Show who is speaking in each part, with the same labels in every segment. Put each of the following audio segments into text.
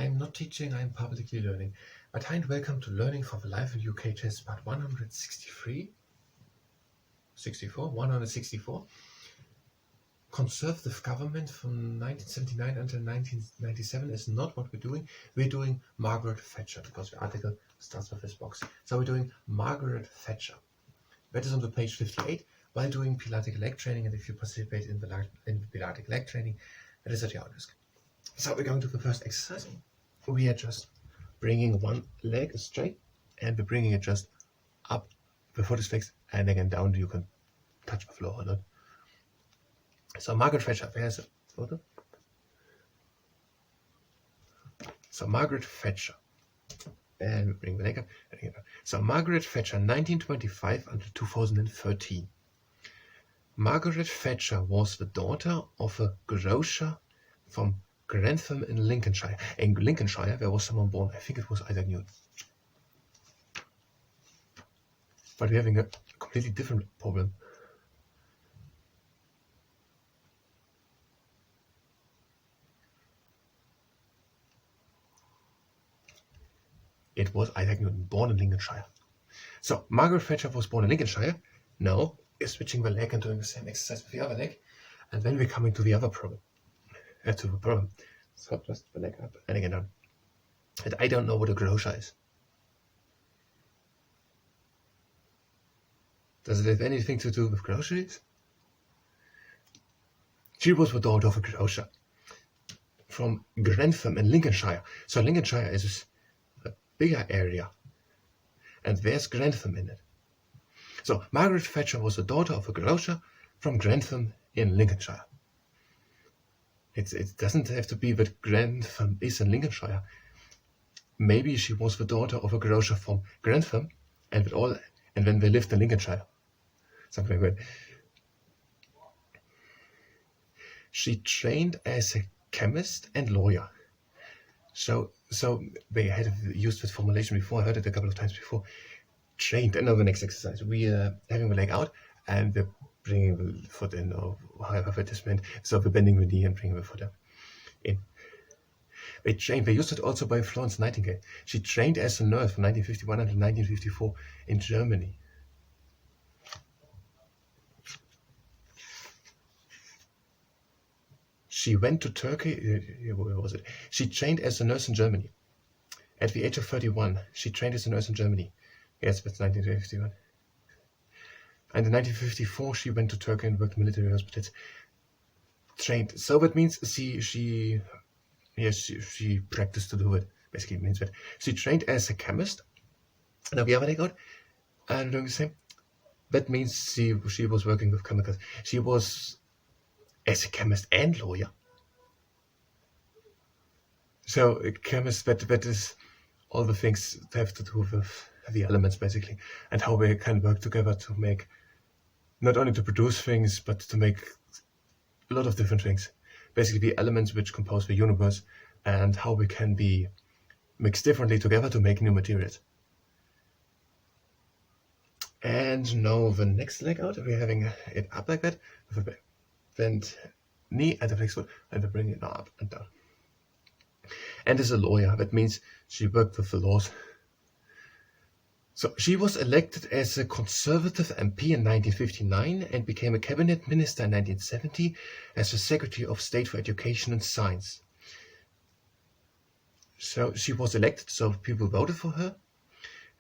Speaker 1: I'm not teaching, I'm publicly learning. But hi and welcome to Learning for the Life in UK test part 164. Conservative government from 1979 until 1997 is not what we're doing. We're doing Margaret Thatcher because the article starts with this box. So we're doing Margaret Thatcher. That is on the page 58 while doing Pilatic leg training, and if you participate in the Pilatic leg training, that is at your own risk. So we're going to the first exercise. We are just bringing one leg straight and we're bringing it just up. The foot is fixed and again down. You can touch the floor or not. So Margaret Thatcher, there's a photo. So Margaret Thatcher. And we bring the leg up. So Margaret Thatcher, 1925 until 2013. Margaret Thatcher was the daughter of a grocer from Grantham in Lincolnshire. In Lincolnshire, there was someone born. I think it was Isaac Newton. But we're having a completely different problem. It was Isaac Newton, born in Lincolnshire. So Margaret Thatcher was born in Lincolnshire. Now we're switching the leg and doing the same exercise with the other leg. And then we're coming to the other problem. So just the leg up and again down. And I don't know what a grocer is. Does it have anything to do with groceries? She was the daughter of a grocer from Grantham in Lincolnshire. So Lincolnshire is a bigger area. And there's Grantham in it. So Margaret Thatcher was the daughter of a grocer from Grantham in Lincolnshire. It doesn't have to be that Grantham is in Lincolnshire. Maybe she was the daughter of a grocer from Grantham and then they lived in Lincolnshire. Something like that. She trained as a chemist and lawyer. So they had used this formulation before. I heard it a couple of times before. Trained. And now the next exercise. We are having the leg out and we're bringing the foot in, or however it is meant. So we're bending the knee and bringing the foot up in. They used it also by Florence Nightingale. She trained as a nurse from 1951 until 1954 in Germany. She went to Turkey. Where was it? She trained as a nurse in Germany. At the age of 31, she trained as a nurse in Germany. Yes, that's 1951. And in 1954, she went to Turkey and worked in military hospitals. Trained. So that means she practiced to do it. Basically means that she trained as a chemist. Now we have a leg out and doing the same. That means she was working with chemicals. She was as a chemist and lawyer. So a chemist, that is all the things that have to do with the elements basically, and how we can work together to make, not only to produce things, but to make a lot of different things. Basically the elements which compose the universe and how we can be mixed differently together to make new materials. And now the next leg out, we're having it up like that, with a bent knee and a fixed foot, and we bring it up and down. And as a lawyer, that means she worked with the laws. So she was elected as a Conservative MP in 1959 and became a cabinet minister in 1970 as the Secretary of State for Education and Science. So she was elected, so people voted for her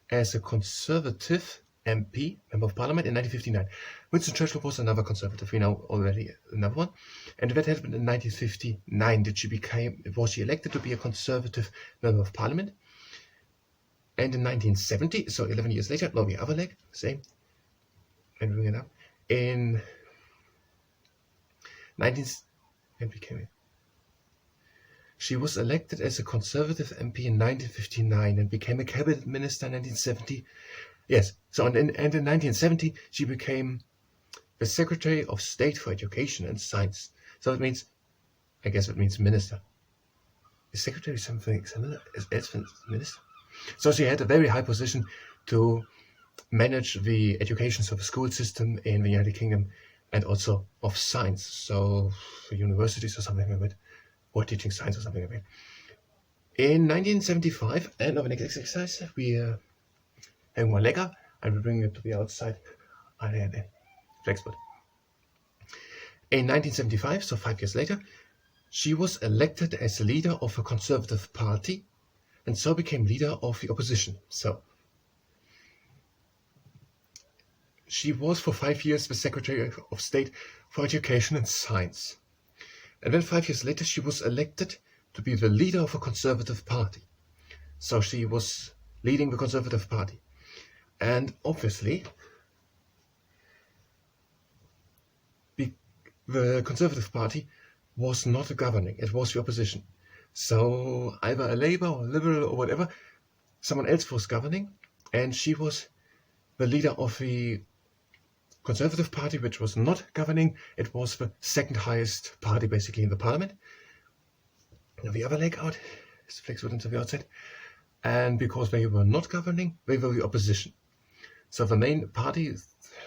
Speaker 1: as a Conservative MP, Member of Parliament, in 1959. Winston Churchill was another Conservative, we know already another one. And that happened in 1959 that was she elected to be a Conservative Member of Parliament. And in 1970, so 11 years later, now the other leg, same, and bring it up. In 19, she was elected as a Conservative MP in 1959 and became a cabinet minister in 1970. Yes, so and in 1970, she became the Secretary of State for Education and Science. So it means, I guess it means minister. Is secretary something similar as minister? So she had a very high position to manage the education of the school system in the United Kingdom and also of science. So for universities or something like that, or teaching science or something like that. In 1975, and of an exercise, we have one leg up, and we bring it to the outside. Flexboard. In 1975, so 5 years later, she was elected as leader of a conservative party, and so became leader of the opposition. So she was for 5 years the Secretary of State for Education and Science. And then 5 years later, she was elected to be the leader of a conservative party. So she was leading the conservative party. And obviously, the conservative party was not governing, it was the opposition. So either a Labour or Liberal or whatever, someone else was governing, and she was the leader of the Conservative Party, which was not governing. It was the second highest party basically in the parliament. Now the other leg out is flexible to the outside, and because they were not governing, they were the opposition. So the main party,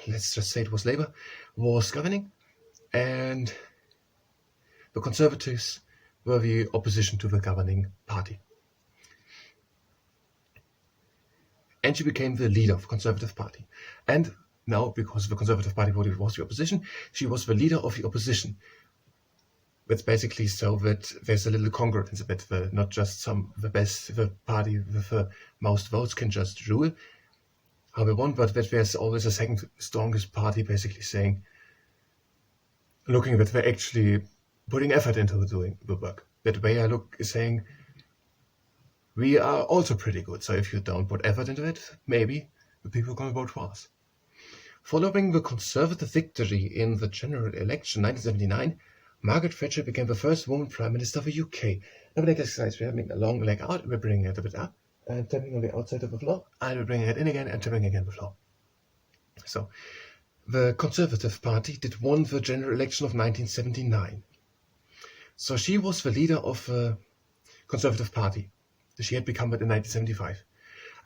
Speaker 1: let's just say it was Labour, was governing, and the Conservatives were the opposition to the governing party. And she became the leader of the Conservative Party. And now, because the Conservative Party was the opposition, she was the leader of the opposition. That's basically so that there's a little congruence a bit, not just the party with the most votes can just rule how they want, but that there's always a second strongest party basically saying, looking that they're actually putting effort into doing the work. That way I look is saying, we are also pretty good, so if you don't put effort into it, maybe the people are going to vote for us. Following the Conservative victory in the general election 1979, Margaret Thatcher became the first woman Prime Minister of the UK. Now the next exercise, we're having a long leg out, we're bringing it a bit up, and tapping on the outside of the floor, and we're bringing it in again, and tapping again the floor. So, the Conservative Party did won the general election of 1979. So she was the leader of the Conservative Party. She had become it in 1975.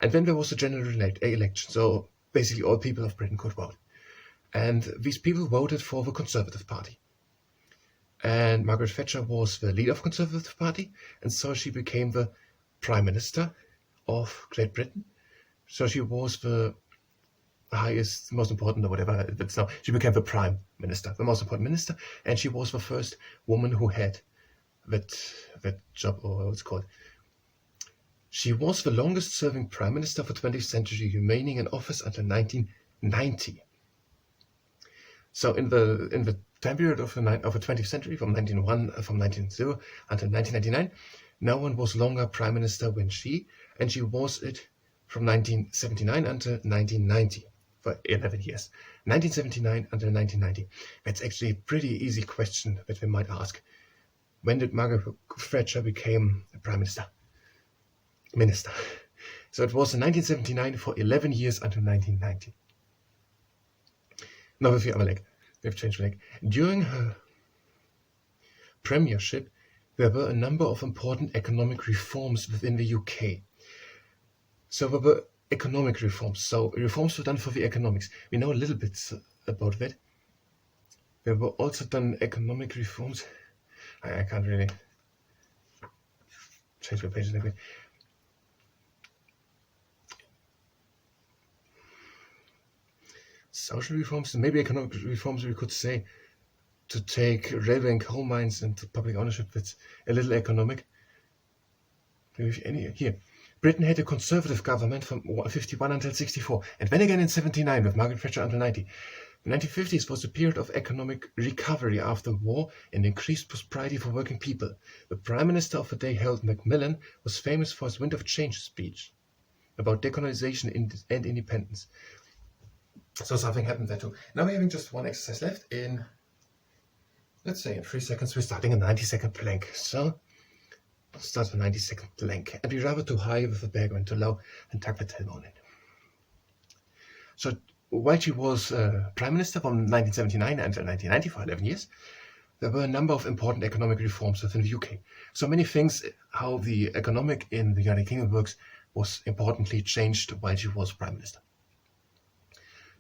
Speaker 1: And then there was a general election, so basically all people of Britain could vote. And these people voted for the Conservative Party. And Margaret Thatcher was the leader of the Conservative Party, and so she became the Prime Minister of Great Britain. So she was the highest, most important, or whatever it's now. She became the Prime Minister, the most important minister, and she was the first woman who had that job, or what's it called. She was the longest serving Prime Minister of the 20th century, remaining in office until 1990. So in the time period of the 20th century, from 1900 until 1999, no one was longer Prime Minister than she, and she was it from 1979 until 1990, for 11 years. 1979 until 1990. That's actually a pretty easy question that we might ask. When did Margaret Thatcher become Prime Minister? So it was in 1979 for 11 years until 1990. Now with the other leg, we've changed the leg. During her premiership, there were a number of important economic reforms within the UK. So there were economic reforms. So reforms were done for the economics. We know a little bit about that. There were also done economic reforms. I can't really change my page a little bit. Social reforms, maybe economic reforms, we could say, to take railway and coal mines into public ownership. That's a little economic. Here, Britain had a conservative government from 51 until 64, and then again in 79 with Margaret Thatcher until 90. The 1950s was a period of economic recovery after war and increased prosperity for working people. The Prime Minister of the day, Harold Macmillan, was famous for his Wind of Change speech about decolonization and independence. So something happened there too. Now we're having just one exercise left in, let's say in 3 seconds, we're starting a 90-second plank. So start a 90-second plank. And be rather too high with the back and too low, and tuck the tailbone in. So while she was Prime Minister from 1979 until 1990 for 11 years, there were a number of important economic reforms within the UK. So many things, how the economic in the United Kingdom works, was importantly changed while she was Prime Minister.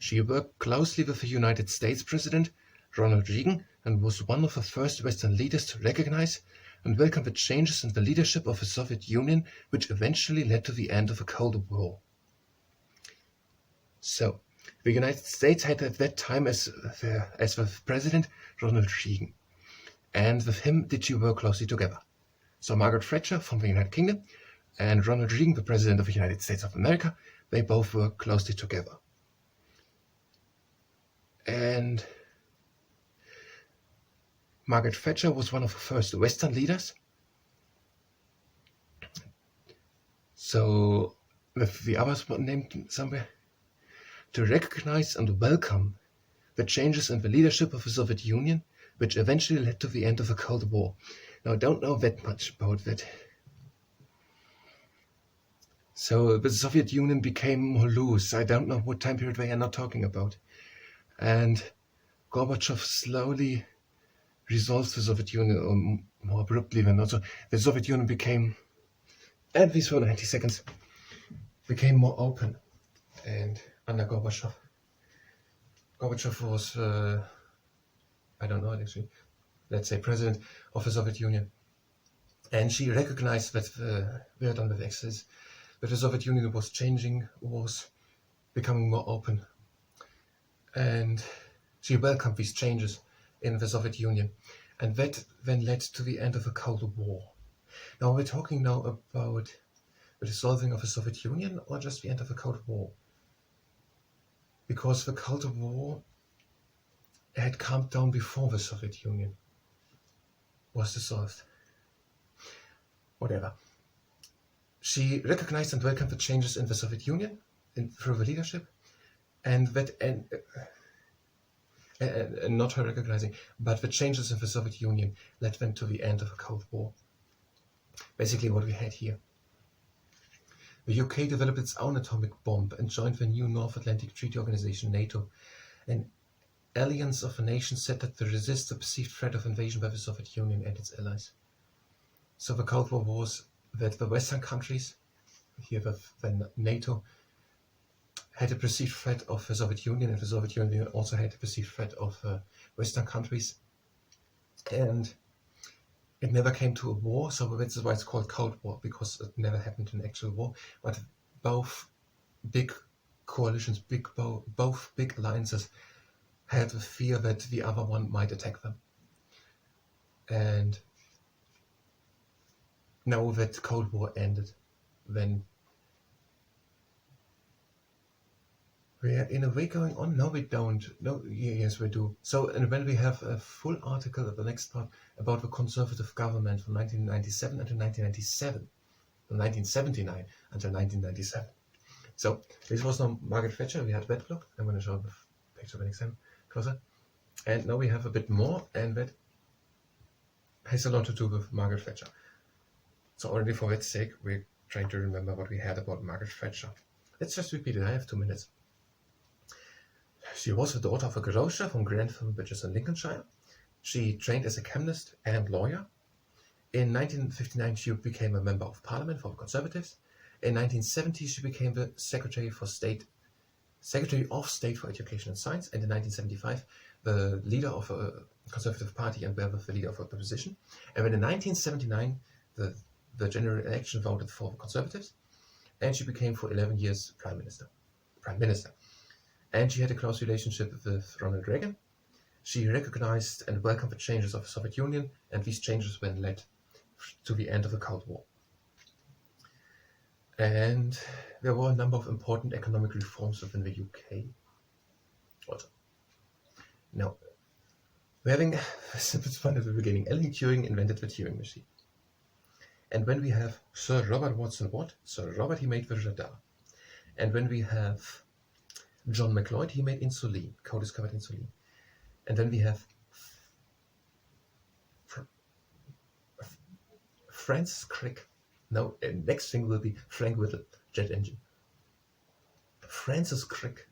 Speaker 1: She worked closely with the United States President, Ronald Reagan, and was one of the first Western leaders to recognize and welcomed the changes in the leadership of the Soviet Union, which eventually led to the end of the Cold War. So, the United States had at that time as the president Ronald Reagan, and with him the two work closely together. So Margaret Thatcher from the United Kingdom and Ronald Reagan, the President of the United States of America, they both work closely together. And Margaret Thatcher was one of the first Western leaders. So, with the others named somewhere, to recognize and welcome the changes in the leadership of the Soviet Union, which eventually led to the end of the Cold War. Now, I don't know that much about that. So the Soviet Union became more loose. I don't know what time period they are not talking about. And Gorbachev slowly resolved the Soviet Union more abruptly than also. The Soviet Union became, and these were 90 seconds, became more open. And under Gorbachev was, I don't know actually, let's say president of the Soviet Union. And she recognized that we are done with excess, that the Soviet Union was changing, was becoming more open. And she welcomed these changes in the Soviet Union. And that then led to the end of the Cold War. Now we're talking now about the dissolving of the Soviet Union or just the end of the Cold War? Because the Cold War had calmed down before the Soviet Union was dissolved. Whatever. She recognized and welcomed the changes in the Soviet Union through the leadership, and that and not her recognizing, but the changes in the Soviet Union led them to the end of the Cold War. Basically what we had here. The UK developed its own atomic bomb and joined the new North Atlantic Treaty Organization, NATO, an alliance of the nations set that to resist the perceived threat of invasion by the Soviet Union and its allies. So the Cold War was that the Western countries, here the NATO, had a perceived threat of the Soviet Union, and the Soviet Union also had a perceived threat of Western countries. And it never came to a war, so that's why it's called Cold War, because it never happened in an actual war. But both big coalitions, both big alliances had the fear that the other one might attack them. And now that the Cold War ended, then we are in a way going on. No, we don't. No, yes, we do. So, and when we have a full article at the next part about the conservative government from 1997 until 1997, from 1979 until 1997. So, this was now Margaret Thatcher. We had that block. I'm going to show the picture the next time closer. And now we have a bit more, and that has a lot to do with Margaret Thatcher. So, already for that sake, we're trying to remember what we had about Margaret Thatcher. Let's just repeat it. I have 2 minutes. She was the daughter of a grocer from Grantham, which is in Lincolnshire. She trained as a chemist and lawyer. In 1959, she became a member of Parliament for the Conservatives. In 1970, she became the Secretary of State for Education and Science, and in 1975, the leader of a Conservative Party and therefore the leader of the opposition. And then in 1979, the general election voted for the Conservatives, and she became for 11 years Prime Minister. And she had a close relationship with Ronald Reagan. She recognized and welcomed the changes of the Soviet Union, and these changes then led to the end of the Cold War. And there were a number of important economic reforms within the UK. Also. Now, we're having it's fun at the beginning. Alan Turing invented the Turing machine. And when we have Sir Robert Watson Watt, Sir Robert, he made the radar. And when we have John McLeod, he made insulin, co-discovered insulin. And then we have Francis Crick. Now, next thing will be Frank Whittle, jet engine. Francis Crick,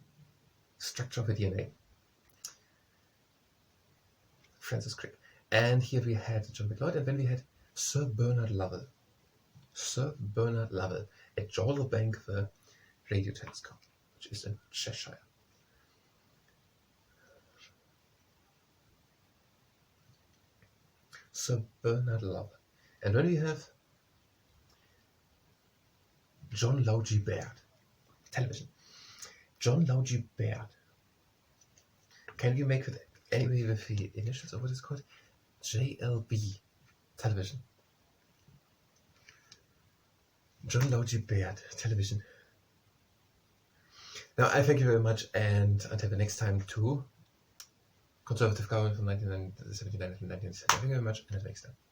Speaker 1: structure of the DNA. Francis Crick. And here we had John McLeod, and then we had Sir Bernard Lovell. Sir Bernard Lovell at Jodrell Bank, the radio telescope, which is in Cheshire. Sir Bernard Lovell. And then we have John Logie Baird, television. John Logie Baird. Can we make it anyway with the initials or what it's called? JLB, television. John Logie Baird, television. Now I thank you very much, and until the next time to Conservative Government from 1979 to 1970. Thank you very much, and until next time.